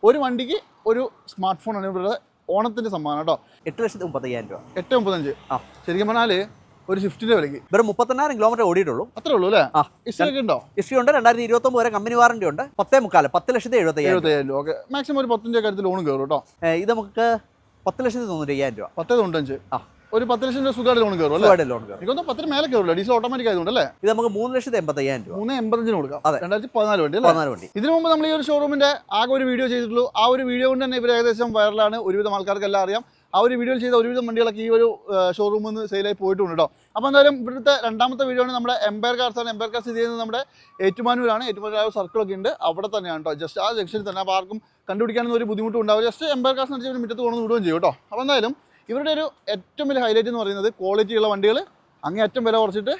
ഒരു വണ്ടിക്ക് ഒരു സ്മാർട്ട് ഫോൺ ആണ് ഇവരുടെ ഓണത്തിന്റെ സമ്മാനം കേട്ടോ. 8,35,000 രൂപ. 8,35,000. ശരിക്കും പറഞ്ഞാൽ ഒരു സ്വിഫ്റ്റിന്റെ വിലക്ക് വെറും 38,000 കിലോമീറ്റർ ഓടിയിട്ടുള്ളൂ. അത്രേ ഉള്ളൂ അല്ലേ? ഹിസ്റ്ററി ഉണ്ടോ? ഹിസ്റ്ററി ഉണ്ട്. 2029 വരെ കമ്പനി വാറന്റി ഉണ്ട്. 10,75,000. ഓക്കെ, മാക്സിമം ഒരു 10,000 കാര്യത്തിൽ ലോൺ കയറും കേട്ടോ. ഇത് നമുക്ക് 10,95,000 രൂപ. 10,95. ഒരു 10 ലക്ഷം രൂപ സുഖമായിട്ട് ലോൺ കയറും അല്ലേ? ലോൺ കയറും. എനിക്കൊന്നും 10 മേലെ കയറില്ല, ഡീസൽ ഓട്ടോമാറ്റിക് ആയതുകൊണ്ട് അല്ലേ? ഇത് നമുക്ക് 3,85,000 രൂപ. 3,85 കൊടുക്കാം. അതെ, 2014 വണ്ടി. 14 വണ്ടി. ഇതിനു മുമ്പ് നമ്മൾ ഈ ഒരു ഷോറൂമിന്റെ ആകെ ഒരു വീഡിയോ ചെയ്തിട്ടുള്ളൂ. ആ ഒരു വീഡിയോ കൊണ്ട് തന്നെ ഇവർ ഏകദേശം വൈറലാണ്, ഒരുവിധം ആൾക്കാർക്കെല്ലാം അറിയാം. ആ ഒരു വീഡിയോയിൽ ചെയ്ത ഒരുവിധം വണ്ടികളൊക്കെ ഈ ഒരു ഷോറൂമിൽ നിന്ന് സെയിലായി പോയിട്ടുണ്ട് കേട്ടോ. അപ്പോൾ എന്തായാലും ഇവിടുത്തെ രണ്ടാമത്തെ വീഡിയോ ആണ് നമ്മുടെ എംപയർ കാർസ് ആണ്. എംപയർ കാർസ് സ്ഥിതി ചെയ്യുന്നത് നമ്മുടെ ഏറ്റുമാനൂരാണ്. ഏറ്റുമാനൂർ സർക്കിളൊക്കെ ഉണ്ട്, അവിടെ തന്നെയാണ് കേട്ടോ. ജസ്റ്റ് ആ ജംഗ്ഷനിൽ തന്നെ. അപ്പോൾ ആർക്കും കണ്ടുപിടിക്കാനൊന്നും ഒരു ബുദ്ധിമുട്ടും ഉണ്ടാവും. ജസ്റ്റ് എംപയർ കാർസ് എന്ന് വെച്ചാൽ മുറ്റത്ത് കൊണ്ടു വിടുകയും ചെയ്യും കേട്ടോ. അപ്പോൾ എന്തായാലും ഇവരുടെ ഒരു ഏറ്റവും വലിയ ഹൈലൈറ്റ് എന്ന് പറയുന്നത് ക്വാളിറ്റിയുള്ള വണ്ടികൾ അങ്ങേയറ്റം വില കുറച്ചിട്ട്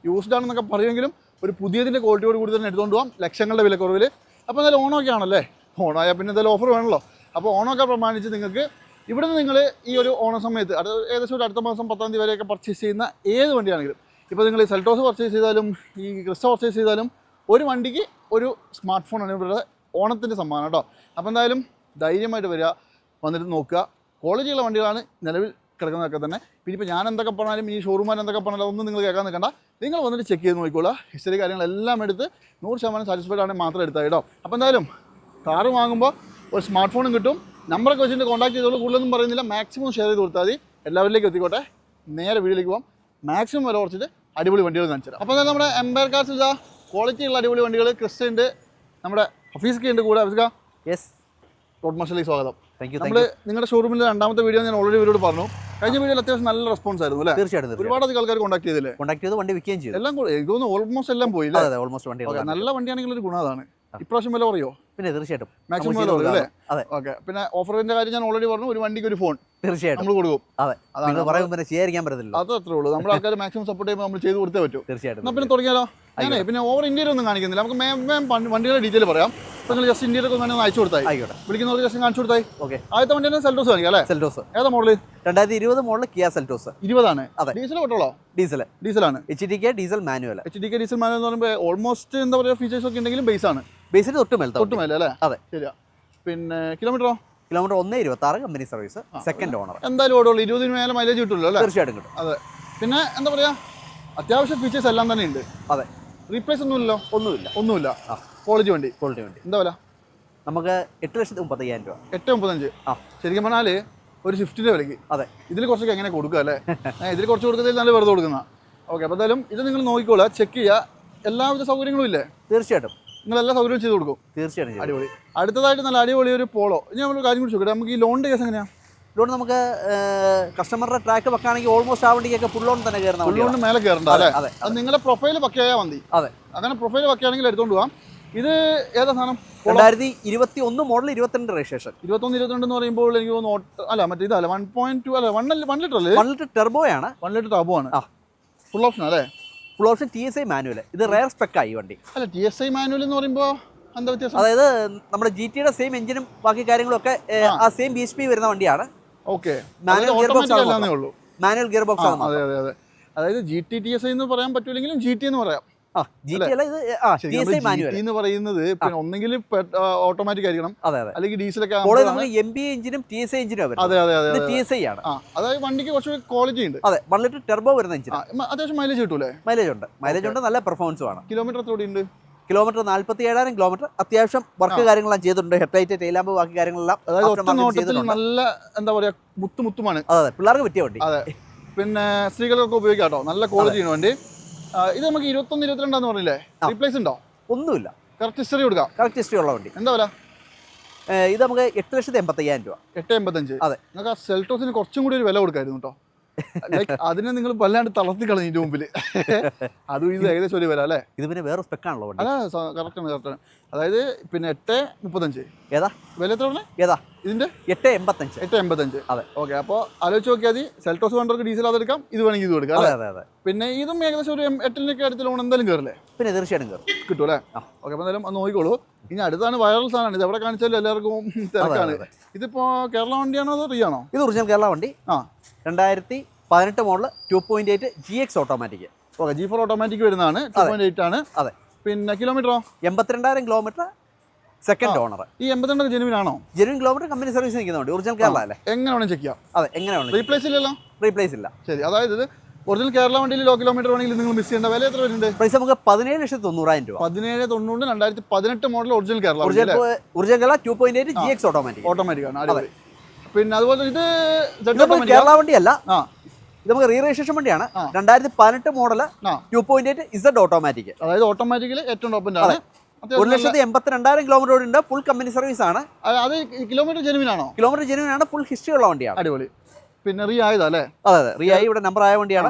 യൂസ്ഡ് ആണെന്നൊക്കെ പറയുമെങ്കിലും ഒരു പുതിയതിൻ്റെ ക്വാളിറ്റിയോട് കൂടി തന്നെ എടുത്തുകൊണ്ട് പോകാം, ലക്ഷങ്ങളുടെ വിലക്കുറവിൽ. അപ്പോൾ എന്തായാലും ഓണമൊക്കെ ആണല്ലേ, ഓണമായാൽ പിന്നെ എന്തായാലും ഓഫർ വേണമല്ലോ. അപ്പോൾ ഓണമൊക്കെ പ്രമാണിച്ച് നിങ്ങൾക്ക് ഇവിടുന്ന് നിങ്ങൾ ഈ ഒരു ഓണ സമയത്ത് ഏകദേശം ഒരു അടുത്ത മാസം 10-ാം തീയതി വരെയൊക്കെ പർച്ചേസ് ചെയ്യുന്ന ഏത് വണ്ടിയാണെങ്കിലും, ഇപ്പോൾ നിങ്ങൾ സെൽറ്റോസ് പർച്ചേസ് ചെയ്താലും ഈ ക്രിസ്റ്റ പർച്ചേസ് ചെയ്താലും ഒരു വണ്ടിക്ക് ഒരു സ്മാർട്ട് ഫോണാണ് ഇവരുടെ ഓണത്തിൻ്റെ സമ്മാനം കേട്ടോ. അപ്പോൾ എന്തായാലും ധൈര്യമായിട്ട് വരിക, വന്നിട്ട് നോക്കുക. ക്വാളിറ്റിയുള്ള വണ്ടികളാണ് നിലവിൽ കിടക്കുന്നതൊക്കെ തന്നെ. പിന്നെ ഇപ്പോൾ ഞാൻ എന്തൊക്കെ പറഞ്ഞാലും ഈ ഷോറൂമാൻ എന്തൊക്കെ പറഞ്ഞാലും ഒന്നും നിങ്ങൾ കേൾക്കാൻ നിൽക്കണ്ട. നിങ്ങൾ വന്നിട്ട് ചെക്ക് ചെയ്ത് നോക്കിക്കോളാം. ഹിസ്റ്ററി കാര്യങ്ങളെല്ലാം എടുത്ത് 100% സാറ്റിസ്ഫൈഡ് ആണെങ്കിൽ മാത്രം എടുത്താൽ കേട്ടോ. അപ്പോൾ എന്തായാലും കാറ് വാങ്ങുമ്പോൾ ഒരു സ്മാർട്ട് ഫോണും കിട്ടും. നമ്പറൊക്കെ വെച്ചിട്ട് കോൺടാക്ട് ചെയ്തോളൂ. കൂടുതലൊന്നും പറയുന്നില്ല, മാക്സിമം ഷെയർ ചെയ്ത് കൊടുത്താൽ മതി. എല്ലാവരിലേക്കും എത്തിക്കോട്ടെ. നേരെ വീട്ടിലേക്ക് പോകാം. മാക്സിമം വില കുറച്ചിട്ട് അടിപൊളി വണ്ടികൾ കാണിച്ചു തരാം. അപ്പോൾ നമ്മുടെ എംപയർ കാർസ് ഇതാ ക്വാളിറ്റിയുള്ള അടിപൊളി വണ്ടികൾ. ക്രിസ്റ്റ ഉണ്ട്, നമ്മുടെ ഹഫീസ്ക്ക് ഉണ്ട് കൂടെ. ഹഫീസ്ക്ക, യെസ്, റോഡ് മാർഷലിലേക്ക് സ്വാഗതം. നമ്മൾ നിങ്ങളുടെ ഷോറൂമിലെ രണ്ടാമത്തെ വീഡിയോ ഞാൻ ഓൾറെഡി ഇവരോട് പറഞ്ഞു. കഴിഞ്ഞ വീഡിയോയിൽ അത്യാവശ്യം നല്ല റെസ്പോൺസ് ആയിരുന്നു അല്ലേ? തീർച്ചയായിട്ടും. ഒരുപാട് അധികം ആൾക്കാർ കോൺടാക്ട് ചെയ്തില്ലേ? കോൺടാക്ട് ചെയ്ത് വണ്ടി വിൽക്കുകയും ചെയ്തു. എല്ലാം ഇതൊന്നും ഓൾമോസ്റ്റ് എല്ലാം പോയില്ലേ? അതെ, ഓൾമോസ്റ്റ് വണ്ടി. നല്ല വണ്ടിയാണെങ്കിൽ ഒരു ഗുണം അതാണ്. ഇപ്രാവശ്യം വില പറയോ? പിന്നെ തീർച്ചയായിട്ടും മാക്സിമം വില പറയും അല്ലേ? ഓക്കെ. പിന്നെ ഓഫറിന്റെ കാര്യം ഞാൻ ഓൾറെഡി പറഞ്ഞു. ഒരു വണ്ടിക്ക് ഒരു ഫോൺ തീർച്ചയായിട്ടും നമ്മൾ കൊടുക്കും. അതെ, അതാണ് പറയുമ്പോൾ ചെയ്യാതിരിക്കാൻ പറ്റത്തില്ല. അത് അത്രേ ഉള്ളൂ. നമ്മുടെ ആൾക്കാർ മാക്സിമം സപ്പോർട്ട് ചെയ്യുമ്പോൾ നമ്മൾ ചെയ്ത് കൊടുത്തേ പറ്റൂ. തീർച്ചയായിട്ടും. എന്നാൽ പിന്നെ തുടങ്ങിയാലോ? ഞാനേ പിന്നെ ഓവർ ഇന്ത്യയിൽ ഒന്നും കാണിക്കുന്നില്ല. നമുക്ക് വണ്ടികളുടെ ഡീറ്റെയിൽ പറയാം. അപ്പോൾ നിങ്ങൾ ജസ്റ്റ് ഇന്ത്യയിലൊക്കെ ഒന്ന് അയച്ചു കൊടുത്തായി. ആയിക്കോട്ടെ, വിളിക്കുന്നവർക്ക് ജസ്റ്റ് കാണിച്ചു കൊടുത്തായി. ഓക്കെ. ആദ്യത്തെ വണ്ടി തന്നെ സെൽറ്റോസ് കാണിക്കാം അല്ലേ? സെൽറ്റോസ് ഏതാ മോഡൽ? 2020 model Kia Seltos. 20 ആണ്. അതെ, ഡീസൽ പെട്രോളോ? ഡീസലാണ്. HDK diesel manual. HDK diesel manual എന്ന് പറയുമ്പോൾ ഓൾമോസ്റ്റ് എന്താ പറയുക, ഫീച്ചേഴ്സ് ഒക്കെ ഉണ്ടെങ്കിലും ബേസ് ആണ്. ബേസിന് തൊട്ട് മേലെ അല്ലേ? അതെ, ശരിയാ. പിന്നെ കിലോമീറ്ററോ? Kilometre 1.26 company service, second owner. എന്തായാലും ഓടുള്ളൂ. 20 മേലെ മൈലേജ് കിട്ടുമല്ലോ അല്ലേ? തീർച്ചയായിട്ടും കിട്ടും. അതെ. പിന്നെ എന്താ പറയുക, അത്യാവശ്യം ഫീച്ചേഴ്സ് എല്ലാം തന്നെ ഉണ്ട്. അതെ, റീപ്ലേസ് ഒന്നുമില്ലല്ലോ? ഒന്നുമില്ല. ക്വാളിറ്റി വണ്ടി. എന്താ വില? നമുക്ക് 8,35,000 രൂപ. 8,35. ശരിക്കും പറഞ്ഞാൽ ഒരു സ്വിഫ്റ്റിന്റെ വിലക്ക്. അതെ, ഇതിൽ കുറച്ചൊക്കെ എങ്ങനെ കൊടുക്കുക അല്ലേ? ഇതിൽ കുറച്ച് കൊടുക്കുന്നതിൽ നല്ല വെറുതെ കൊടുക്കുന്ന. ഓക്കെ. അപ്പോൾ എന്തായാലും ഇത് നിങ്ങൾ നോക്കിക്കോളുക, ചെക്ക് ചെയ്യുക. എല്ലാവിധ സൗകര്യങ്ങളും ഇല്ലേ? തീർച്ചയായിട്ടും നിങ്ങൾ എല്ലാ സൗകര്യവും ചെയ്ത് കൊടുക്കും. തീർച്ചയായിട്ടും. അടിപൊളി. അടുത്തതായിട്ട് നല്ല അടിപൊളി ഒരു പോളോ. ഇനി നമ്മളൊരു കാര്യം കൂടി ചോദിക്കട്ടെ, നമുക്ക് ഈ ലോണിൻ്റെ കേസ് എങ്ങനെയാണ്? ലോൺ നമുക്ക് കസ്റ്റമറുടെ ട്രാക്ക് വെക്കുകയാണെങ്കിൽ ഓൾമോസ്റ്റ് ആ വണ്ടിക്കൊക്കെ ഫുൾ ലോൺ തന്നെ കയറുന്ന ഫുൾ ലോണിന് മേലെ കയറണ്ട അല്ലേ? അതെ, അത് നിങ്ങളുടെ പ്രൊഫൈൽ പക്കയായാൽ മതി. അതെ, അങ്ങനെ പ്രൊഫൈൽ പക്കയാണെങ്കിൽ എടുത്തുകൊണ്ട് പോകാം. ഇത് ഏതാ സാധനം? 2021 മോഡൽ, 22 രജിസ്ട്രേഷൻ. 21-22 എന്ന് പറയുമ്പോൾ എനിക്ക് തോന്നുന്നു അല്ല മറ്റേ ഇതല്ല 1.2 അല്ല 1 ലിറ്റർ അല്ലേ? 1 ലിറ്റർ ടെർബോയാണ്. 1 ലിറ്റർ ടർബോ ആണ്. ഫുൾ ഓപ്ഷൻ അല്ലേ? Full option TSI manual. ഇത് റയർ സ്പെക്കായി വണ്ടി. അല്ല, TSI മാനുവൽ എന്ന് പറയുമ്പോൾ എന്താ വ്യത്യാസം? അതായത് നമ്മുടെ GTയുടെ സെയിം എഞ്ചിനും ബാക്കി കാര്യങ്ങളും ഒക്കെ ആ സെയിം BHP വരുന്ന വണ്ടിയാണ്. ഓക്കെ. മാനുവൽ ഗിയർ ബോക്സ് ആണ്. മാനുവൽ ഗിയർ ബോക്സ് ആണ്. അതെ അതെ അതെ. അതായത് GT TSI എന്ന് പറയാൻ പറ്റില്ലെങ്കിലും GT എന്ന് പറയാം. GT അല്ല, ഇത് TSI മാനുവൽ എന്ന് പറയുന്നത് പിന്നെ ഒന്നെങ്കിൽ ഓട്ടോമാറ്റിക് ആയിരിക്കണം, അല്ലെങ്കിൽ ഡീസലൊക്കെ. നമുക്ക് MBA എഞ്ചിനും TSI എഞ്ചിനും വരും. അതെ അതെ അതെ. TSI ആണ്. അതായത് വണ്ടിക്ക് കുറച്ച് ക്വാളിറ്റി ഉണ്ട്. അതെ, 1 ലിറ്റർ ടെർബോ വരുന്ന എഞ്ചിൻ. അത്യാവശ്യം മൈലേജ് കിട്ടൂലേ? മൈലേജ് ഉണ്ട്, നല്ല പെർഫോമൻസും ആണ്. കിലോമീറ്റർ എത്ര ഉണ്ട്? Kilometre 47,000 kilometre. അത്യാവശ്യം വർക്ക് കാര്യങ്ങളെല്ലാം ചെയ്തിട്ടുണ്ട്. ഹെഡ്ലൈറ്റ്, ടൈലാമ്പ്, ബാക്കി കാര്യങ്ങളെല്ലാം. അതായത് നല്ല എന്താ പറയാ, മുത്തുമാണ്. അതെ, പിള്ളേർക്ക് പറ്റിയ വണ്ടി. അതെ. പിന്നെ സ്ത്രീകൾക്കൊക്കെ ഉപയോഗിക്കാം കേട്ടോ. നല്ല ക്വാളിറ്റി ആണ് വണ്ടി. ഇത് നമുക്ക് 21-22 പറഞ്ഞില്ലേ? റീപ്ലേസ് ഉണ്ടോ? ഒന്നുമില്ല. കറക്റ്റ് ഹിസ്റ്ററി കൊടുക്കാം. കറക്റ്റ് ഹിസ്റ്ററി ഉള്ള വണ്ടി. എന്താ വില? ഇത് നമുക്ക് 8,85,000 രൂപ. 8,85. അതെ. നിങ്ങൾക്ക് ആ സെൽറ്റോസിന് കുറച്ചും കൂടി ഒരു വില കൊടുക്കായിരുന്നു കേട്ടോ. അതിനെ നിങ്ങൾ വല്ലാണ്ട് തളർത്തി കളഞ്ഞു ഇതിന്റെ മുമ്പിൽ. അതും ഇത് ഏകദേശം ഒരു വില അല്ലേ? ഇത് പിന്നെ വേറെ സ്പെക്കാണല്ലോ വണ്ടി. അല്ല, കറക്റ്റാണ്. അതായത് പിന്നെ 8,35. ഏതാ വില എത്ര പറഞ്ഞേ? ഏതാ ഇതിന്റെ? 8,85. അതെ. ഓക്കെ. അപ്പോൾ ആലോചിച്ച് നോക്കിയാൽ മതി. സെൽറ്റോസ് വേണ്ടവർക്ക് ഡീസൽ അതെടുക്കാം, ഇത് വേണമെങ്കിൽ ഇത് കൊടുക്കാം. അതെ അതെ. പിന്നെ ഇതും ഏകദേശം ഒരു 8-ന്റെ അടുത്ത് ലോൺ എന്തായാലും കയറില്ലേ? പിന്നെ തീർച്ചയായിട്ടും കയറും, കിട്ടും അല്ലേ? ഓക്കെ. അപ്പോൾ എന്തായാലും നോക്കിക്കോളൂ. ഇനി അടുത്താണ് വൈറൽ സാധനമാണ്. ഇത് എവിടെ കാണിച്ചാലും എല്ലാവർക്കും തിരക്കാണ്. ഇതിപ്പോ കേരള വണ്ടിയാണോ അതോ റിയാണോ? ഇത് ഒറിജിനൽ കേരള വണ്ടി. 2018 model 2.8 GX automatic. Okay. G4 automatic വരുന്നതാണ്. 2.8 ആണ്. അതെ. പിന്നെ കിലോമീറ്ററോ? 82,000 കിലോമീറ്റർ, സെക്കൻഡ് ഓണർ. ഈ 82 ജെനുവിൻ ആണോ? ജെനുവിൻ കിലോമീറ്റർ കമ്പനി സർവീസ് നിൽക്കുന്നുണ്ട്. ഒറിജിനൽ കേരള അല്ലേ? എങ്ങനെ വേണം ചെക്ക് ചെയ്യാം. അതെ, എങ്ങനെ വേണം. റീപ്ലേസ് ഇല്ലല്ലോ? റീപ്ലേസ് ഇല്ല. ശരി, അതായത് ഇത് ഒറിജിനൽ കേരള വണ്ടിയിൽ ലോ കിലോമീറ്റർ വേണമെങ്കിൽ നിങ്ങൾ മിസ് ചെയ്യേണ്ട വില എത്ര വരുന്നുണ്ട്? പ്രൈസ് നമുക്ക് 17,90,000 രൂപ. 17,90 2018 model original Kerala. Original Kerala 2.8 GX automatic. Automatic ആണ്. അതെ. പിന്നെ അതുപോലെ ഇത് കേരള വണ്ടിയല്ല, ഇത് നമുക്ക് റീ രജിസ്ട്രേഷൻ വണ്ടിയാണ്. 2018 മോഡൽ 2.8 Z ഓട്ടോമാറ്റിക്. അതായത് ഓട്ടോമാറ്റിക്കലി ഏറ്റവും ടോപ്പിന്റെ ആണ്. 1,82,000 കിലോമീറ്റർ ഓടിയുണ്ട്. ഫുൾ കമ്പനി സർവീസ് ആണ്. അത് കിലോമീറ്റർ ജെനുവിൻ ആണോ? കിലോമീറ്റർ ജെനുവിൻ ആണ്. ഫുൾ ഹിസ്റ്ററി ഉള്ള വണ്ടിയാണ്. അടിപൊളി. പിന്നെ റീ ആയതാ അല്ലേ? അതെ അതെ, റീ ആയി ഇവിടെ നമ്പർ ആയ വണ്ടിയാണ്.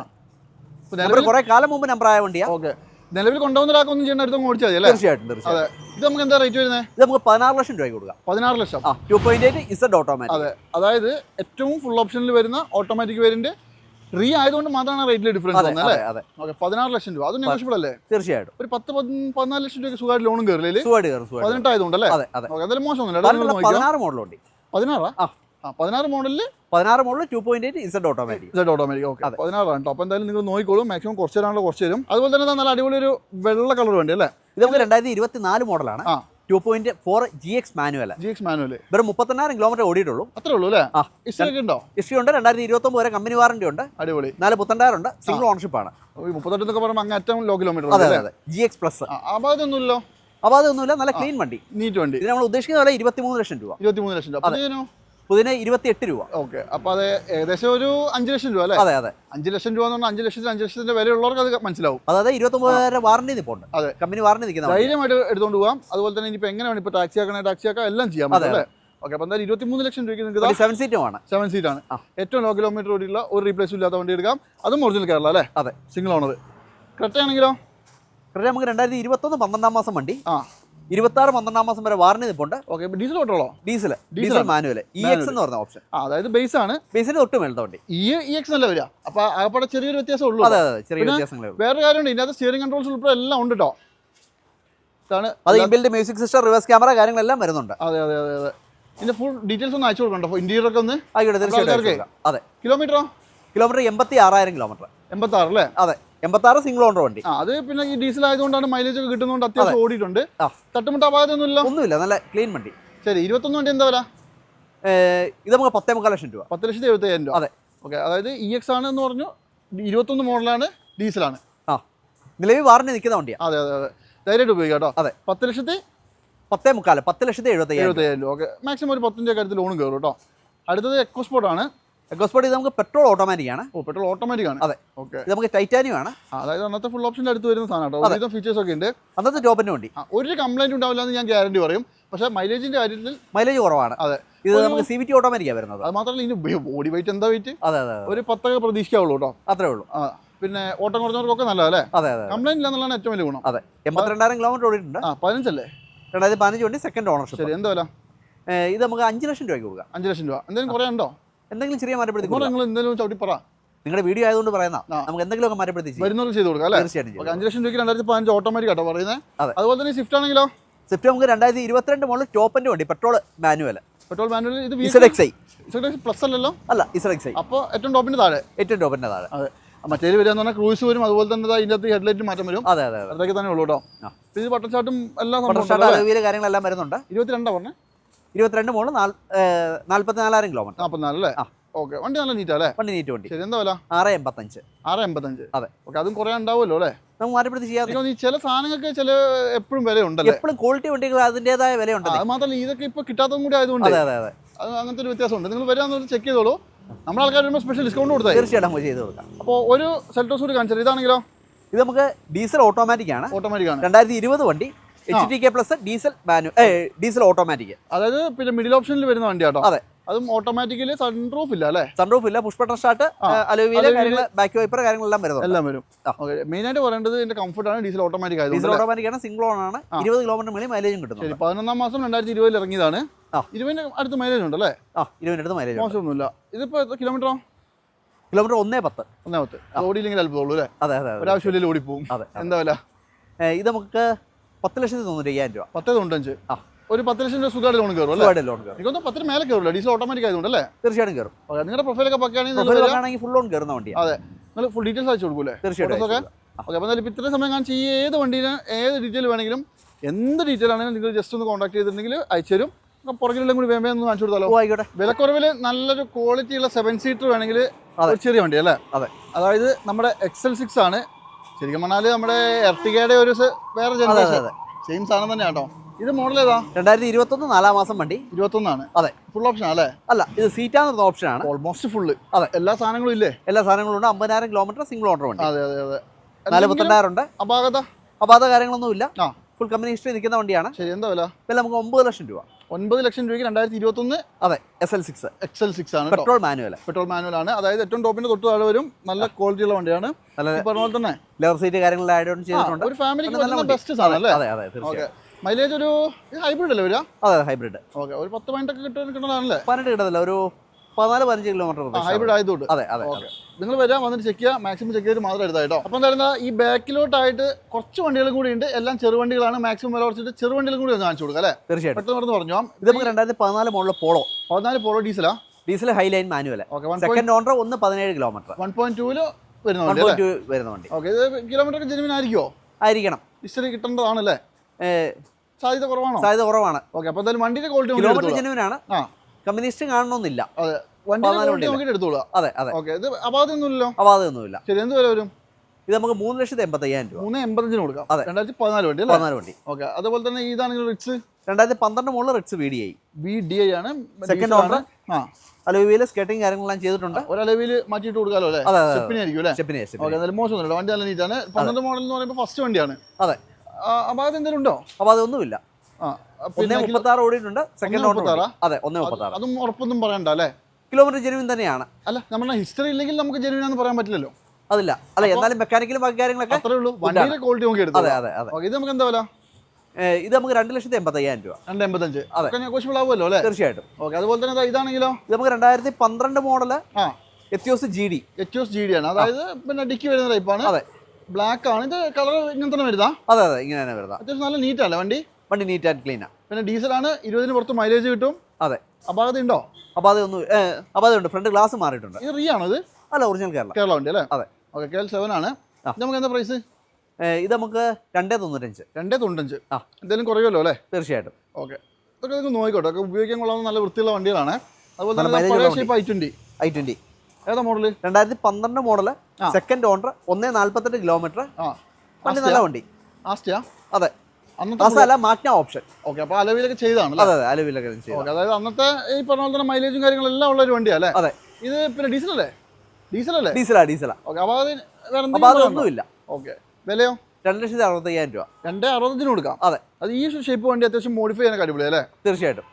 കുറെ കാലം മുമ്പ് നമ്പർ ആയ വണ്ടിയാണ്. ഓക്കെ. നിലവിൽ കൊണ്ടുവന്നൊരാൾക്കൊന്നും ചെയ്യേണ്ട അടുത്ത് ഓടിച്ചാൽ മതി അല്ലേ? തീർച്ചയായിട്ടും. അതെ. ഇത് നമുക്ക് എന്താ റേറ്റ് വരുന്നത്? ഇത് നമുക്ക് 16 ലക്ഷം രൂപ കൊടുക്കാം. 16 ലക്ഷം. 2.8 Z ഓട്ടോമാറ്റിക്. അതെ, അതായത് ഏറ്റവും ഫുൾ ഓപ്ഷനിൽ വരുന്ന ഓട്ടോമാറ്റിക് വേരിയന്റ് റീ ആയതുകൊണ്ട് മാത്രമാണ് റേറ്റിൽ ഡിഫറൻസ് വന്നത് അല്ലേ? അതെ. ഓക്കെ, 16 ലക്ഷം രൂപ. അത് നെഗോഷ്യബിൾ അല്ലേ? തീർച്ചയായിട്ടും. ഒരു 10-14 ലക്ഷം രൂപ സുഖമായിട്ട് ലോണും കയറില്ലേ? 18 ആയതുകൊണ്ടല്ലേ? അതെന്തായാലും മോശമൊന്നുമില്ല. 16 മോഡലുണ്ട്. 16 മോഡലിൽ 2.8 Z ഓട്ടോമാറ്റിക്. ഓട്ടോമാറ്റിക്. ഓക്കെ, 16 ആണ്. അപ്പോൾ എന്തായാലും നിങ്ങൾ നോക്കിക്കോളും. മാക്സിമം കുറച്ച് തരാനുള്ള കുറച്ച് തരും. അതുപോലെ തന്നെ നല്ല അടിപൊളി ഒരു വെള്ള കളർ വേണ്ടി അല്ലേ? ഇത് നമുക്ക് 2024 മോഡലാണ്. 2.4 GX മാനുവൽ. വെറും 38,000 കിലോമീറ്റർ ഓടിയിട്ടുള്ളൂ. അത്രേ ഉള്ളൂ അല്ലേ? ഹിസ്റ്ററി ഉണ്ടോ? ഹിസ്റ്ററി ഉണ്ട്. 2029 വരെ കമ്പനി വാറന്റി ഉണ്ട്. അടിപൊളി. 4 പുത്തൻടയർ ഉണ്ട്. സിംഗിൾ ഓണർഷിപ്പ് ആണ്. 38 എന്നൊക്കെ പറയുമ്പോൾ അങ്ങ് ഏറ്റവും ലോ കിലോമീറ്റർ. അതെ അതെ, GX പ്ലസ്. അതൊന്നുമില്ലല്ലോ. അപ്പോൾ അതൊന്നുമില്ല, നല്ല ക്ലീൻ വണ്ടി, നീറ്റ് വണ്ടി. ഇത് നമ്മൾ ഉദ്ദേശിക്കുന്ന പോലെ 23 ലക്ഷം രൂപ. 23 ലക്ഷം രൂപ. പുതിന 28 രൂപ. ഓക്കെ, അപ്പോൾ അത് ഏകദേശം ഒരു 5 ലക്ഷം രൂപ അല്ലേ? അതെ അതെ, 5 ലക്ഷം രൂപ എന്ന് പറഞ്ഞാൽ 5 ലക്ഷത്തിന്റെ വിലയുള്ളവർക്ക് അത് മനസ്സിലാവും. അതായത് 29 വരെ വാറന്റി നിൽപ്പുണ്ട്. അതെ, കമ്പനി വാറന്റി നിൽക്കുന്ന ധൈര്യമായിട്ട് എടുത്തുകൊണ്ട് പോകാം. അതുപോലെ തന്നെ ഇനിയിപ്പോൾ എങ്ങനെയാണ് ഇപ്പോൾ ടാക്സി ആക്കാം എല്ലാം ചെയ്യാം അല്ലേ? ഓക്കെ, അപ്പോൾ എന്തായാലും 23 ലക്ഷം രൂപയ്ക്ക് നിങ്ങൾക്ക് 7 സീറ്റുമാണ്. 7 സീറ്റാണ്. ഏറ്റവും ലോ കിലോമീറ്റർ ഓടിയുള്ള ഒരു റീപ്ലേസ് ഇല്ലാത്ത വണ്ടി എടുക്കാം. അതും ഒറിജിനൽ കേരള അല്ലേ? അതെ, സിംഗിൾ ഓണർ. ക്രെറ്റ ആണെങ്കിലോ? ക്രെറ്റ നമുക്ക് 2021 12 മാസം വണ്ടി. 26 12 മാസം വരെ വാറന്റി നിൽപ്പുണ്ട്. ഓക്കെ, ഡീസൽ ഓട്ടോളോ? ഡീസൽ മാനുവൽ EX എന്ന് പറഞ്ഞ ഓപ്ഷൻ. അതായത് ബേസ് ആണ്. ബേസിന് തൊട്ട് മേലത്തെ വണ്ടി EX അല്ല വരിക. അപ്പോൾ അവിടെ ചെറിയൊരു വ്യത്യാസം ഉള്ളൂ. അതെ അതെ, ചെറിയ വ്യത്യാസങ്ങളേ ഉള്ളൂ. വേറെ കാര്യമുണ്ട്, ഇതിനകത്ത് സ്റ്റിയറിംഗ് കൺട്രോൾസ് ഉൾപ്പെടെ എല്ലാം ഉണ്ട് കേട്ടോ. അത് inbuilt music system, reverse camera കാര്യങ്ങളെല്ലാം വരുന്നുണ്ട്. അതെ അതെ അതെ അതെ. ഇതിന്റെ ഫുൾ ഡീറ്റെയിൽസ് ഒന്ന് അയച്ചു കൊടുക്കണ്ടോ? ഇന്റീരിയർ ഒക്കെ ഒന്ന് ആയിക്കോട്ടെ, തീർച്ചയായിട്ടും. അതെ. കിലോമീറ്ററോ? Kilometre 86,000 kilometre. 86 അല്ലേ? അതെ, 86 സിംഗിൾ ഓണർ വണ്ടി. അത് പിന്നെ ഈ ഡീസൽ ആയതുകൊണ്ടാണ് മൈലേജ് ഒക്കെ കിട്ടുന്നതുകൊണ്ട് അത്യാവശ്യം ഓടിയിട്ടുണ്ട്. തട്ടുമുട്ട ഒന്നുമില്ല, നല്ല ക്ലീൻ വണ്ടി. ശരി, 21 വണ്ടി എന്താ വില? ഇത് നമുക്ക് 10.25 ലക്ഷം രൂപ. 10,75,000 രൂപ. അതെ. ഓക്കെ, അതായത് EX ആണെന്ന് പറഞ്ഞു. 21 മോഡലാണ്, ഡീസലാണ്. നിലവിൽ വാറന്റി നിൽക്കുന്ന വണ്ടിയാണ്. അതെ അതെ അതെ, ധൈര്യമായിട്ട് ഉപയോഗിക്കാം കേട്ടോ. അതെ, 10,75,000. 10,75,000 രൂപ. ഓക്കെ, മാക്സിമം ഒരു 10,000 കാര്യത്തിൽ ലോണും കയറും കേട്ടോ. അടുത്തത് എക്കോസ്പോർട്ട് ആണ്. എക്കോസ്പോർട്ട് ഇത് നമുക്ക് പെട്രോൾ ഓട്ടോമാറ്റിക് ആണ്. പെട്രോൾ ഓട്ടോമാറ്റിക് ആണ്. അതെ. ഓക്കെ, ഇത് നമുക്ക് ടൈറ്റാനിയം ആണ്. അതായത് അന്നത്തെ ഫുൾ ഓപ്ഷൻ്റെ അടുത്ത് വരുന്ന സാധനം കേട്ടോ. ഒരുവിധം ഫീച്ചേഴ്സ് ഒക്കെ ഉണ്ട്. അന്നത്തെ ടോപ്പിൻ്റെ വണ്ടി. ഒരു കംപ്ലൈൻറ്റ് ഉണ്ടാവില്ല എന്ന് ഞാൻ ഗ്യാരണ്ടി പറയും. പക്ഷേ മൈലേജിന്റെ കാര്യത്തിൽ മൈലേജ് കുറവാണ്. അതെ, ഇത് നമുക്ക് CVT ഓട്ടോമാറ്റിക്കാണ് വരുന്നത്. അത് മാത്രമല്ല ഇതിന് ബോഡി വെയിറ്റ് എന്താ വെയിറ്റ്? അതെ അതെ, ഒരു 10 പ്രതീക്ഷിക്കാവുള്ളൂ കേട്ടോ. അത്രേ ഉള്ളൂ. പിന്നെ ഓട്ടം കുറഞ്ഞവർക്കൊക്കെ നല്ലതല്ലേ? അതെ അതെ, കംപ്ലൈൻറ്റ് ഇല്ല എന്നുള്ളതാണ് ഏറ്റവും വലിയ ഗുണം. അതെ, 82,000 കിലോമീറ്റർ ഓടിയിട്ടുണ്ട്. 15 അല്ലേ? 2015 വണ്ടി, സെക്കൻഡ് ഓണർഷിപ്പ്. ശരി, എന്താ വില? ഇത് നമുക്ക് 5 ലക്ഷം രൂപയ്ക്ക് കൊടുക്കാം. 5 ലക്ഷം രൂപ. എന്തെങ്കിലും കുറയുണ്ടോ? എന്തെങ്കിലും ചെറിയ മാറ്റപ്പെടുത്തി നിങ്ങൾ എന്തെങ്കിലും ചവിട്ടി പറ. നിങ്ങളുടെ വീഡിയോ ആയതുകൊണ്ട് പറയുന്ന നമുക്ക് എന്തെങ്കിലുമൊക്കെ മാറ്റപ്പെടുത്തി വരുന്നവർക്ക് ചെയ്ത് കൊടുക്കാം അല്ലേ? തീർച്ചയായിട്ടും. 5 ലക്ഷം രൂപയ്ക്ക് 2015 ഓട്ടോമാറ്റിക് ആട്ടോ പറയുന്നത്. അതുപോലെ തന്നെ സ്വിഫ്റ്റ് ആണെങ്കിലോ? സ്വിഫ്റ്റ് നമുക്ക് 2022 മോഡൽ ടോപ്പിന്റെ വണ്ടി, പെട്രോൾ മാനുവൽ. ഇത് ZXi പ്ലസ് അല്ലല്ലോ? അല്ല, ZXi. അപ്പോൾ ഏറ്റവും ടോപ്പിന്റെ താഴെ. ഏറ്റവും ടോപ്പിന്റെ താഴെ. അതെ, മറ്റേത് വരിക എന്ന് പറഞ്ഞാൽ ക്രൂസ് വരും. അതുപോലെ തന്നെ ഇതിൻ്റെ അകത്ത് ഹെഡ്ലൈറ്റ് മാറ്റം വരും. അതെ അതെ, അതൊക്കെ തന്നെ ഉള്ളൂ കേട്ടോ. ഇത് ബട്ടൺ ചാട്ടും എല്ലാം കാര്യങ്ങളെല്ലാം വരുന്നുണ്ട്. 22 പറഞ്ഞേ? 22 മോഡൽ 44,000 കിലോമീറ്റർ. 44 അല്ലേ? ഓക്കെ, വണ്ടി നല്ല നീറ്റാ അല്ലേ? വണ്ടി നീറ്റ് വണ്ടി. ശരി, എന്താ വില? 685. 685. അതെ. ഓക്കെ, അതും കുറേ ഉണ്ടാവുമല്ലോ അല്ലേ? നമുക്ക് മാറ്റപ്പെടുത്തി ചെയ്യാം. ചില സാധനങ്ങൾക്ക് ചില എപ്പോഴും വില ഉണ്ടല്ലോ. എപ്പോഴും ക്വാളിറ്റി വണ്ടികൾ അതിൻ്റെതായ വിലയുണ്ട്. അത് മാത്രമല്ല, ഇതൊക്കെ ഇപ്പോൾ കിട്ടാത്തതും കൂടി ആയതുകൊണ്ട് അതെ അതെ അതെ, അത് അങ്ങനത്തെ ഒരു വ്യത്യാസമുണ്ട്. നിങ്ങൾ വരാമെന്ന് ചെക്ക് ചെയ്തോളൂ. നമ്മുടെ ആൾക്കാർ വരുമ്പോൾ സ്പെഷ്യൽ ഡിസ്കൗണ്ട് കൊടുത്താൽ തീർച്ചയായിട്ടും നമുക്ക് ചെയ്ത് കൊടുക്കാം. അപ്പോൾ ഒരു സെൽറ്റോസ് കൂടി കാണിച്ചാൽ ഇതാണെങ്കിലോ? ഇത് നമുക്ക് ഡീസൽ ഓട്ടോമാറ്റിക് ആണ്. 2020 വണ്ടി, HTK പ്ലസ് ഡീസൽ ഓട്ടോമാറ്റിക്. അതായത് പിന്നെ മിഡിൽ ഓപ്ഷനിൽ വരുന്ന വണ്ടി കേട്ടോ. അതെ, അതും ഓട്ടോമാറ്റിക്കലി സൺറൂഫ് ഇല്ല അല്ലേ? സൺറൂഫ് ഇല്ല, പുഷ് ബട്ടൺ സ്റ്റാർട്ട്, അലോയ് കാര്യങ്ങൾ, ബാക്ക് വൈപ്പർ കാര്യങ്ങളെല്ലാം വരുന്നത്. എല്ലാം വരും. ഓക്കെ, മെയിൻ ആയിട്ട് പറയേണ്ടത് ഇതിന്റെ കംഫർട്ടാണ്. ഡീസൽ ഓട്ടോമാറ്റിക് ആയതുകൊണ്ട്. ഡീസൽ ഓട്ടോമാറ്റിക് ആണ്, സിംഗിൾ ഓൺ ആണ്. 20 കിലോമീറ്റർ മേലെ മൈലേജും കിട്ടും. ശരി, 11 മാസം 2020 ഇറങ്ങിയതാണ്. 20 അടുത്ത് മൈലേജ് ഉണ്ട് അല്ലേ? 20 അടുത്ത് മൈലേജ് മോശമൊന്നുമില്ല. ഇതിപ്പോ എത്ര കിലോമീറ്ററോ? കിലോമീറ്റർ 110. ഓടിയില്ലെങ്കിൽ അല്പമുള്ളൂ അല്ലേ? അതെ അതെ, ഒരാവശ്യമില്ല ഓടിപ്പോവും. അതെ. എന്താ വില? ഇത് നമുക്ക് 10,95,000 രൂപ. 10,95. ഒരു 10 ലക്ഷം രൂപ സുഖമായിട്ട് ലോൺ കയറും അല്ലേ? എനിക്കൊന്ന് 10 മേലെ കയറില്ല. ഡീസൽ ഓട്ടോമാറ്റിക് ആയതുകൊണ്ട് അല്ലേ? തീർച്ചയായിട്ടും കയറും. നിങ്ങളുടെ പ്രൊഫൈലൊക്കെ പക്കുകയാണെങ്കിൽ ഫുൾ ലോൺ കയറുന്ന വണ്ടിയാണ്. അതെ, നിങ്ങൾ ഫുൾ ഡീറ്റെയിൽസ് അയച്ചു കൊടുക്കൂലേ? തീർച്ചയായിട്ടും. ഓക്കെ, അപ്പോൾ എന്തായാലും ഇത്രയും സമയം കാണിച്ച് ഈ ഏത് വണ്ടിയിലും ഏത് ഡീറ്റെയിൽ വേണമെങ്കിലും എന്ത് ഡീറ്റെയിൽ ആണെങ്കിലും നിങ്ങൾ ജസ്റ്റ് ഒന്ന് കോൺടാക്ട് ചെയ്തിട്ടുണ്ടെങ്കിൽ അയച്ചു തരും. പുറകിലെല്ലാം കൂടി വേഗം ഒന്ന് കാണിച്ചു കൊടുത്താലോ? ആയിക്കോട്ടെ. വിലക്കുറവിൽ നല്ലൊരു ക്വാളിറ്റി ഉള്ള 7 സീറ്റർ വേണമെങ്കിൽ ഒരു ചെറിയ വണ്ടി അല്ലേ? അതെ. അതായത് നമ്മുടെ XL6 ആണ്. ശരിക്കും പറഞ്ഞാൽ നമ്മുടെ എർട്ടിഗയുടെ ഒരു വേറെ ജനറേഷൻ സെയിം സാധനം തന്നെ കേട്ടോ. ഇത് മോഡൽ ഏതാ? 2021 4 മാസം വണ്ടി. 21 ആണ്. അതെ. ഫുൾ ഓപ്ഷൻ അല്ലേ? അല്ല, ഇത് സീറ്റാന്ന് ഓപ്ഷൻ ആണ്. Almost full. അതെ. എല്ലാ സാധനങ്ങളും ഇല്ലേ? എല്ലാ സാധനങ്ങളും ഉണ്ട്. 50,000 കിലോമീറ്റർ സിംഗിൾ ഓണർ വണ്ടി. അതെ അതെ അതെ. 42,000 ഉണ്ട്. അപാകത കാര്യങ്ങളൊന്നുമില്ല. ഫുൾ കമ്പനി ഹിസ്റ്ററി നിൽക്കുന്ന വണ്ടിയാണ്. ശരി, എന്താ വില? വില നമുക്ക് 9 ലക്ഷം രൂപ. 9 ലക്ഷം രൂപയ്ക്ക് 2021. അതെ, XL6 ആണ്. പെട്രോൾ മാനുവൽ ആണ്. അതായത് ഏറ്റവും ടോപ്പിന്റെ തൊട്ട് താഴെ വരും. നല്ല ക്വാളിറ്റി ഉള്ള വണ്ടിയാണ്. പറഞ്ഞ പോലെ തന്നെ ലെവർ സീറ്റ് കാര്യങ്ങൾ ആഡ് ഓൺ ചെയ്തിട്ടുണ്ട്. ഒരു ഫാമിലിക്ക് ബെസ്റ്റ് സാധനം അല്ലേ? അതെ അതെ, തീർച്ചയായും. മൈലേജ് ഒരു ഹൈബ്രിഡ് അല്ലേ വരിക? അതെ, ഹൈബ്രിഡ്. ഓക്കെ, ഒരു 10 മിനിറ്റ് ഒക്കെ കിട്ടുന്നതാണല്ലേ? 18 കിട്ടത്തില്ല, ഒരു 14-15 കിലോമീറ്റർ. ഹൈബ്രിഡ് ആയതുകൊണ്ട്. അതെ അതെ. നിങ്ങൾ വരാൻ വന്നിട്ട് ചെക്ക് ചെയ്യുക, മാക്സിമം ചെക്ക് ചെയ്തിട്ട് മാത്രം എടുത്തായിട്ടോ. അപ്പം എന്തായാലും ഈ ബാക്കിലോട്ടായിട്ട് കുറച്ച് വണ്ടികളും കൂടി ഉണ്ട്. എല്ലാം ചെറുവണ്ടികളാണ്. മാക്സിമം വില കുറച്ചിട്ട് ചെറുവണ്ടികളും കൂടി ഒന്ന് കാണിച്ചു കൊടുക്കുക അല്ലേ? തീർച്ചയായും. പെട്ടെന്ന് പറഞ്ഞു. ഇത് നമുക്ക് 2014 മോഡൽ പോളോ. 14 പോളോ ഡീസലാ? Diesel Highline manual. Second owner 17 kilometre. 1.2 വരുന്ന വണ്ടി. ഓക്കെ, ഇത് കിലോമീറ്റർ ഒക്കെ ജെനുവിൻ ആയിരിക്കുമോ? ആയിരിക്കണം. ഹിസ്റ്ററി കിട്ടേണ്ടതാണല്ലേ? സാധ്യത കുറവാണ്. ഓക്കെ, അപ്പോൾ എന്തായാലും വണ്ടിയുടെ ക്വാളിറ്റി കിലോമീറ്റർ ജെനുവിൻ ആണ്. കമ്പനി ഹിസ്റ്ററി കാണണമെന്നില്ല. അതെ, വണ്ടി എടുത്തോളാം. അതെ അതെ. ഓക്കെ, ഇത് അപാകതയൊന്നുമില്ലല്ലോ? അപാകതയൊന്നുമില്ല. ശരി, എന്ത് വില വരും? ഇത് നമുക്ക് 3,85,000 രൂപ. 3,85,000 കൊടുക്കാം. അതെ. 2014 വണ്ടി അല്ലേ? 14 വണ്ടി. ഓക്കെ, അതുപോലെ തന്നെ ഇതാണെങ്കിൽ റിറ്റ്സ് 2012 മോഡൽ റിറ്റ്സ് VDI ആണ്. Second owner. അലോയില് സ്കേട്ടിംഗ് കാര്യങ്ങളെല്ലാം ചെയ്തിട്ടുണ്ട്. ഒരു അലോയില് മാറ്റിയിട്ട് കൊടുക്കാലോ അല്ലേ? സ്റ്റെപ്പിനായിരിക്കും അല്ലേ? ഓക്കെ, എന്തായാലും മോശമൊന്നുമില്ല, വണ്ടി നല്ല നീറ്റാണ്. 12 മോഡൽ എന്ന് പറയുമ്പോൾ ഫസ്റ്റ് വണ്ടിയാണ്. അതെ. അപാകത എന്തെങ്കിലും ഉണ്ടോ? അപാകതയൊന്നുമില്ല. 1.36 ഓടിയിട്ടുണ്ട്. Second owner. അതെ, 1.36. അതും ഉറപ്പൊന്നും പറയണ്ട അല്ലേ? കിലോമീറ്റർ ജെനുവിൻ തന്നെയാണ്. അല്ല, നമ്മുടെ ഹിസ്റ്ററി ഇല്ലെങ്കിൽ നമുക്ക് ജെനുവിൻ ആണെന്ന് പറയാൻ പറ്റില്ലല്ലോ. അതില്ല. അല്ല, എന്നാലും മെക്കാനിക്കലും ബാക്കി കാര്യങ്ങളൊക്കെ അത്രേ ഉള്ളൂ. വണ്ടിയുടെ ക്വാളിറ്റി നോക്കി എടുത്തു. അതെ അതെ അതെ. ഇത് നമുക്ക് എന്താ വില? ഇത് നമുക്ക് 2,85,000 രൂപ. 285. അതെ, നെഗോഷ്യബിൾ ആവുമല്ലോ അല്ലേ? തീർച്ചയായിട്ടും. ഓക്കെ, അതുപോലെ തന്നെ ഇതാണെങ്കിലോ? ഇത് നമുക്ക് 2012 മോഡല് എത്തിയോസ് GD ആണ്. അതായത് പിന്നെ ഡിക്കി വരുന്ന ടൈപ്പാണ്. അതെ, ബ്ലാക്ക് ആണ്. ഇത് കളർ ഇങ്ങനെ തന്നെ വരുതാ? അതെ അതെ, ഇങ്ങനെ തന്നെ വരുന്നത്. അത്യാവശ്യം നല്ല നീറ്റ് അല്ലേ വണ്ടി? വണ്ടി നീറ്റ് ആൻഡ് ക്ലീൻ ആണ്. പിന്നെ ഡീസലാണ്. 20 പുറത്ത് മൈലേജ് കിട്ടും. അതെ. അപാകത ഉണ്ടോ? അപാകതയുണ്ട്. ഫ്രണ്ട് ഗ്ലാസ് മാറിയിട്ടുണ്ട്. ഇത് റീ ആണോ? ഇത് അല്ല, ഒറിജിനൽ കേരള വണ്ടി അല്ലേ? അതെ. ഓക്കെ, KL7 ആണ്. നമുക്ക് എന്താ പ്രൈസ്? ഇത് നമുക്ക് 2.95. 2.95. എന്തെങ്കിലും കുറയുമല്ലോ അല്ലേ? തീർച്ചയായിട്ടും. ഓക്കെ, ഇതൊക്കെ നിങ്ങൾക്ക് നോക്കിക്കോട്ടെ. ഒക്കെ ഉപയോഗിക്കാൻ കൊള്ളാവുന്ന നല്ല വൃത്തിയുള്ള വണ്ടികളാണ്. അതുപോലെ തന്നെ i20 ഏതാ model? 2012 model, second owner, 1.48 kilometre. വണ്ടി നല്ല വണ്ടി. ആസ്റ്റിയാ? അതെ. അന്നത്തെ മാഗ്ന ഓപ്ഷൻ. ഓക്കെ, അപ്പോൾ അലവിലൊക്കെ ചെയ്താണ്. അതെ അതെ, അലവിലൊക്കെ ചെയ്തു. അതായത് അന്നത്തെ ഈ പറഞ്ഞ പോലെ തന്നെ മൈലേജും കാര്യങ്ങളെല്ലാം ഉള്ള ഒരു വണ്ടിയാണ് അല്ലേ? അതെ. ഇത് പിന്നെ ഡീസലല്ലേ? ഡീസലാ. ഓക്കെ, അപ്പോൾ അതൊന്നുമില്ല. ഓക്കെ, വിലയോ? 2,65,000 രൂപ. 2.60 കൊടുക്കാം. അതെ. അത് ഈ ഷേപ്പ് വണ്ടി അത്യാവശ്യം മോഡിഫൈ ചെയ്യാനൊക്കെ അടിപൊളി അല്ലേ? തീർച്ചയായിട്ടും.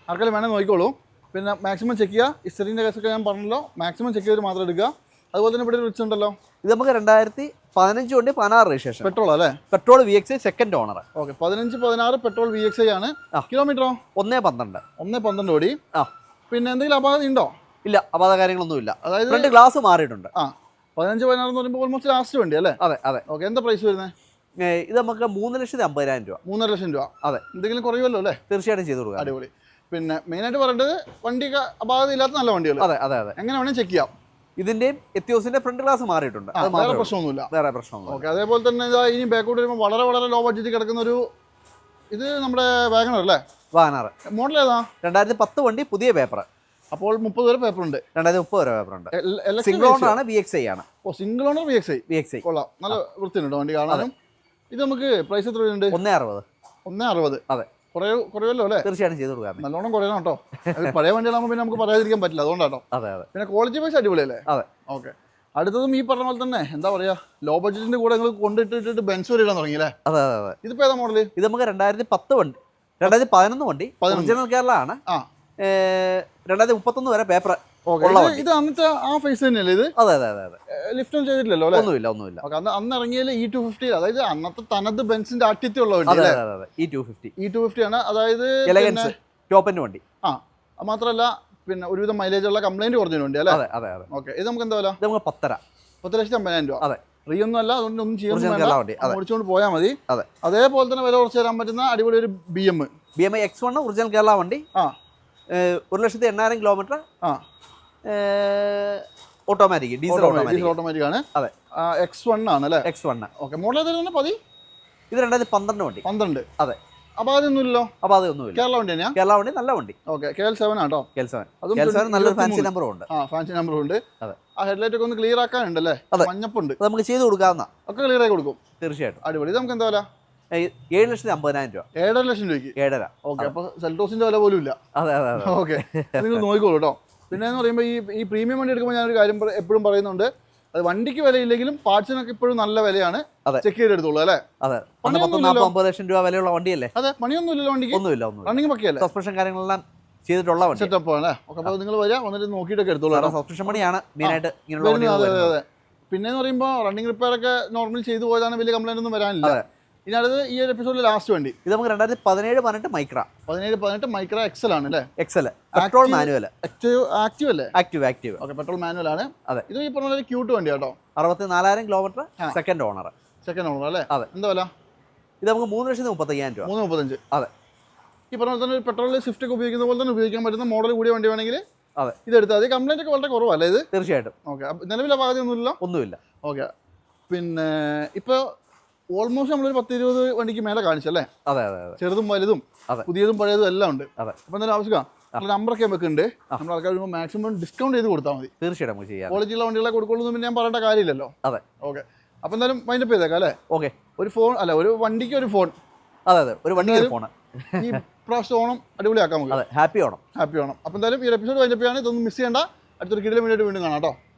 ആർക്കെങ്കിലും വേണേൽ നോക്കിക്കോളൂ. പിന്നെ മാക്സിമം ചെക്ക് ചെയ്യുക. ഹിസ്റ്ററിൻ്റെ കേസൊക്കെ ഞാൻ പറഞ്ഞല്ലോ, മാക്സിമം ചെക്ക് ചെയ്ത് മാത്രം എടുക്കുക. അതുപോലെ തന്നെ ഇവിടെ റിച്ച് ഉണ്ടല്ലോ. ഇത് നമുക്ക് 2015 കൊണ്ട് 16 രജിസ്ട്രേഷൻ. പെട്രോൾ അല്ലേ? Petrol VXI second owner. Okay, 15-16 petrol VXI ആണ്. കിലോമീറ്ററോ? 1.12 ഓടി. പിന്നെ എന്തെങ്കിലും അപാകത ഉണ്ടോ? ഇല്ല, അപാകത കാര്യങ്ങളൊന്നും ഇല്ല. അതായത് ഫ്രണ്ട് ഗ്ലാസ് മാറിയിട്ടുണ്ട്. 15-16 എന്ന് പറയുമ്പോൾ ഓൾമോസ്റ്റ് ലാസ്റ്റ് വണ്ടി അല്ലേ? അതെ അതെ. ഓക്കെ, എന്താ പ്രൈസ് വരുന്നത്? ഇത് നമുക്ക് 3,50,000 രൂപ. 3.5 ലക്ഷം രൂപ. അതെ. എന്തെങ്കിലും കുറയുമല്ലോ അല്ലേ? തീർച്ചയായിട്ടും ചെയ്തു കൊടുക്കാം. അടിപൊളി. പിന്നെ മെയിനായിട്ട് പറയേണ്ടത് വണ്ടിക്ക് അപാകത ഇല്ലാത്ത നല്ല വണ്ടികൾ. അതെ അതെ അതെ. എങ്ങനെ വേണമെങ്കിൽ ചെക്ക് ചെയ്യാം. ഇതിന്റെയും എത്തിയോസിന്റെ ഫ്രണ്ട് ഗ്ലാസ് മാറിയിട്ടുണ്ട്. വേറെ പ്രശ്നമൊന്നുമില്ല. ഓക്കെ, അതേപോലെ തന്നെ ഇതാ ഇനി ബാക്കോട്ട് വരുമ്പോൾ വളരെ ലോ ബഡ്ജറ്റ് കിടക്കുന്ന ഒരു ഇത് നമ്മുടെ വാഗണർ അല്ലേ? വാഗണർ. മോഡൽ ഏതാ? 2010 വണ്ടി, പുതിയ പേപ്പർ. അപ്പോൾ 30 വരെ പേപ്പർ ഉണ്ട്. 2030 വരെ പേപ്പർ ഉണ്ട്. സിംഗിൾ ഓണർ ആണ്. VXI ആണ്. Single owner VXI. കൊള്ളാം, നല്ല വൃത്തിയുണ്ട് വണ്ടി കാണാനും. ഇത് നമുക്ക് പ്രൈസ് എത്ര വരുന്നുണ്ട്? 1.60. അതെ. കുറയുമല്ലോ അല്ലേ? തീർച്ചയായിട്ടും ചെയ്തു കൊടുക്കാം. നല്ലോണം കുറയണം കേട്ടോ. പഴയ വണ്ടികളാകുമ്പോൾ പിന്നെ നമുക്ക് പറയാതിരിക്കാൻ പറ്റില്ല, അതുകൊണ്ടാട്ടോ. അതെ അതെ. പിന്നെ ക്വാളിറ്റി വൈസ് അടിപൊളിയല്ലേ? അതെ. ഓക്കെ, അടുത്തതും ഈ പറഞ്ഞ പോലെ തന്നെ എന്താ പറയാ, ലോ ബഡ്ജറ്റിന്റെ കൂടെ നിങ്ങൾ കൊണ്ടിട്ടിട്ട് ബെൻസ് വരെ ഇടാൻ തുടങ്ങിയില്ലേ? അതെ അതെ അതെ. ഇതിപ്പോ ഏതാ മോഡല്? ഇത് നമുക്ക് 2010 വണ്ടി, 2011 വണ്ടി, ഒറിജിനൽ കേരള ആണ്. 2031 വരെ പേപ്പർ. ഇത് അന്നത്തെ ആ ഫേസ് തന്നെയല്ലേ ഇത്? അതെ അതെ അതെ അതെ. ലിഫ്റ്റ് ഒന്നും ചെയ്തിട്ടില്ലല്ലോ അല്ലേ? ഒന്നുമില്ല. അന്ന് ഇറങ്ങിയാൽ E250, അതായത് അന്നത്തെ തനത് ബെൻസിന്റെ ആറ്റിറ്റ്യൂഡ് ഉള്ള വണ്ടി. E250 ആണ്. അതായത് ടോപ്പ് എൻഡ് വണ്ടി. മാത്രമല്ല പിന്നെ ഒരുവിധം മൈലേജ് ഉള്ള കംപ്ലൈന്റ് കുറഞ്ഞ വണ്ടി അല്ലേ? അതെ അതെ അതെ. ഓക്കെ, ഇത് നമുക്ക് എന്താ വില? 10,50,000 രൂപ. അതെ. റീ ഒന്നും അല്ല, അതുകൊണ്ട് ഒന്നും ചെയ്യാൻ ഓടിച്ചുകൊണ്ട് പോയാൽ മതി. അതെ. അതേപോലെ തന്നെ വില കുറച്ച് തരാൻ പറ്റുന്ന അടിപൊളി ഒരു BM X1 ഒറിജിനൽ കേരള വണ്ടി. 1,80,000 കിലോമീറ്റർ. ഓട്ടോമാറ്റിക്, ഡീസൽ ഓട്ടോമാറ്റിക് ആണ്. അതെ. X1 ആണ് അല്ലേ? X1. ഓക്കെ, മോഡൽ ഏതായിരുന്നു? ഇത് 2012 വണ്ടി. 12. അതെ. അപ്പോൾ അതൊന്നുമില്ലല്ലോ. അപ്പോൾ അതൊന്നുമില്ല. കേരള വണ്ടി തന്നെയാണ്. കേരള വണ്ടി നല്ല വണ്ടി. ഓക്കെ, KL7 ആട്ടോ. KL7 നല്ലൊരു ഫാൻസി നമ്പറും ഉണ്ട്. ഫാൻസി നമ്പറും ഉണ്ട്. അതെ. ആ ഹെഡ്ലൈറ്റ് ഒക്കെ ഒന്ന് ക്ലിയർ ആക്കാനുണ്ടല്ലേ? മഞ്ഞപ്പുണ്ട്. നമുക്ക് ചെയ്ത് കൊടുക്കാവുന്ന ഒക്കെ ക്ലിയർ ആയി കൊടുക്കും. തീർച്ചയായിട്ടും. അടിപൊളി. ഇത് നമുക്ക് എന്താ വില? 7,50,000 രൂപ. 7.5 ലക്ഷം രൂപയ്ക്ക്. 7.5. ഓക്കെ, അപ്പോൾ സെൽറ്റോസിന്റെ വില പോലും ഇല്ല. അതെ. ഓക്കെ, നിങ്ങൾ നോക്കിക്കോളൂ കേട്ടോ. പിന്നെ എന്ന് പറയുമ്പോൾ ഈ പ്രീമിയം വണ്ടി എടുക്കുമ്പോൾ ഞാനൊരു കാര്യം എപ്പോഴും പറയുന്നുണ്ട്, അത് വണ്ടിക്ക് വിലയില്ലെങ്കിലും പാർട്സിനൊക്കെ ഇപ്പോഴും നല്ല വിലയാണ്. ചെക്ക് ചെയ്തെടുത്തോളൂ അല്ലേ? അതെ. 40-50 ലക്ഷം രൂപ വിലയുള്ള വണ്ടിയല്ലേ? അതെ, പണിയൊന്നുമില്ലല്ലോ വണ്ടിക്ക്. ഒന്നുമില്ല. റണ്ണിങ് പക്കയല്ലേ? സസ്പെൻഷൻ കാര്യങ്ങളെല്ലാം ചെയ്തിട്ടുള്ള വണ്ടി. സെറ്റപ്പ് ആണ്. ഓക്കെ, അപ്പോൾ നിങ്ങൾ വരിക, വന്നിട്ട് നോക്കിയിട്ടൊക്കെ എടുത്തോളൂ. സബ്സ്ക്രിപ്ഷൻ പണിയാണ് മെയിനായിട്ട് ഇങ്ങനെയുള്ള വണ്ടികൾ. അതെ. പിന്നെ എന്ന് പറയുമ്പോൾ റണ്ണിങ് റിപ്പയർ ഒക്കെ നോർമലി ചെയ്തു പോയതാണ്, വലിയ കംപ്ലൈന്റ് ഒന്നും വരാനില്ല. ഇനി അടുത്ത് ഈ ഒരു എപ്പിസോഡിൽ ലാസ്റ്റ് വണ്ടി ഇത് നമുക്ക് 2017-18 മൈക്ര. 17-18 മൈക്ര എക്സൽ ആണ് അല്ലേ? XL petrol manual. ആക്റ്റീവ് അല്ലേ? ആക്റ്റീവ്. ഓക്കെ, പെട്രോൾ മാനുവൽ ആണ്. അതെ. ഇത് ഈ പറഞ്ഞ ഒരു ക്യൂട്ട് വണ്ടി കേട്ടോ. 64,000 കിലോമീറ്റർ. സെക്കൻഡ് ഓണർ അല്ലേ? അതെ. എന്താ വില? ഇത് നമുക്ക് 3,35,000 രൂപ. 3.35. അതെ. ഈ പറഞ്ഞ പോലെ തന്നെ ഒരു പെട്രോളിൽ സ്വിഫ്റ്റ് ഒക്കെ ഉപയോഗിക്കുന്ന പോലെ തന്നെ ഉപയോഗിക്കാൻ പറ്റുന്ന മോഡൽ കൂടിയ വണ്ടി വേണമെങ്കിൽ അതെ ഇതെടുത്താൽ മതി. കംപ്ലൈന്റ് ഒക്കെ വളരെ കുറവല്ലേ ഇത്? തീർച്ചയായിട്ടും. ഓക്കെ, നിലവിലെ പാകതി ഒന്നുമില്ല. ഓക്കെ, പിന്നെ ഇപ്പോൾ ഓൾമോസ്റ്റ് നമ്മളൊരു 10-20 വണ്ടിക്ക് മേലെ കാണിച്ചല്ലേ? അതെ. ചെറുതും വലുതും പുതിയതും പഴയതും എല്ലാം ഉണ്ട്. അതെ. അപ്പോൾ എന്തായാലും ആവശ്യമാണ് നമ്പറൊക്കെ വെക്കുന്നുണ്ട്. നമ്മൾ ആൾക്കാർ വരുമ്പോൾ മാക്സിമം ഡിസ്കൗണ്ട് ചെയ്ത് കൊടുത്താൽ മതി. തീർച്ചയായിട്ടും നമുക്ക് ചെയ്യാം. ക്വാളിറ്റിയുള്ള വണ്ടികളെ കൊടുക്കുള്ളൂ എന്ന് ഞാൻ പറയേണ്ട കാര്യമില്ലല്ലോ. അതെ. ഓക്കെ, അപ്പോൾ എന്തായാലും മൈൻഡപ്പ് ചെയ്തേക്കാം അല്ലേ? ഓക്കെ. ഒരു ഫോൺ അല്ല, ഒരു വണ്ടിക്ക് ഒരു ഫോൺ. അതെ. ഒരു വണ്ടിക്ക് ഒരു ഫോൺ. ഈ പ്രാവശ്യം ഓണം അടിപൊളിയാക്കാം നമുക്ക്. ഹാപ്പി ഓണം. അപ്പോൾ എന്തായാലും ഈ എപ്പിസോഡ് മൈൻഡപ്പ് ചെയ്യാണ്. ഇതൊന്നും മിസ് ചെയ്യേണ്ട. അടുത്തൊരു കിടിലം വീഡിയോ വീണ്ടും കാണാം കേട്ടോ.